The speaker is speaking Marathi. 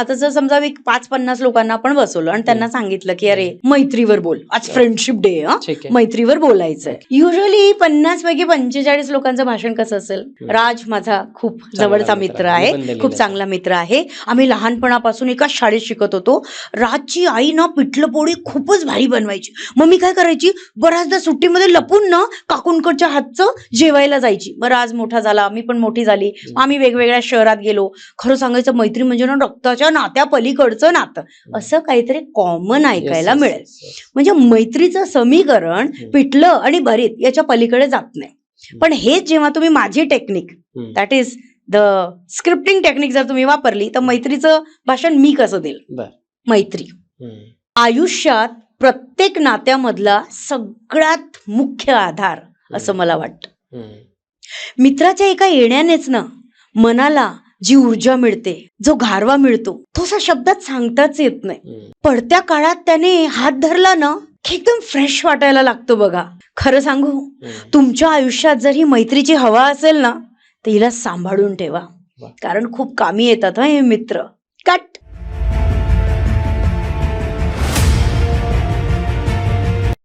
आता जर समजा मी 5-50 लोकांना आपण बसवलं आणि त्यांना सांगितलं की अरे मैत्रीवर बोल, आज फ्रेंडशिप डे मैत्रीवर बोलायचंय. युजली 50 पैकी 45 लोकांचं भाषण कसं असेल, राज माझा खूप जवळचा मित्र आहे, खूप चांगला मित्र आहे, आम्ही लहानपणापासून एकाच शाळेत शिकत होतो, राजची आई ना पिठलं पोळी खूपच भारी बनवायची, मग मी काय करायची बऱ्याचदा सुट्टीमध्ये लपून ना काकूंकडच्या हातचं जेवायला जायची. मग राज मोठा झाला, मी पण मोठी झाली, आम्ही वेगवेगळ्या शहरात गेलो. खरं सांगायचं मैत्री म्हणजे ना रक्ताच्या नात्या पलीकडचं नातं, असं काहीतरी कॉमन ऐकायला मिळेल. म्हणजे मैत्रीचं समीकरण पिठलं आणि भरीत याच्या पलीकडे जात नाही. पण हेच जेव्हा तुम्ही माझी technique that is the scripting technique जर तुम्ही वापरली तर मैत्रीचं भाषण मी कसं देईल. मैत्री आयुष्यात प्रत्येक नात्यामधला सगळ्यात मुख्य आधार असं मला वाटतं. मित्राच्या एका येण्यानेच ना मनाला जी ऊर्जा मिळते, जो गारवा मिळतो, तो असा शब्दात सांगताच येत नाही. पडत्या काळात त्याने हात धरला ना एकदम फ्रेश वाटायला लागतो बघा. खरं सांगू, तुमच्या आयुष्यात जर ही मैत्रीची हवा असेल ना तर हिला सांभाळून ठेवा, कारण खूप कामी येतात हे मित्र. कट.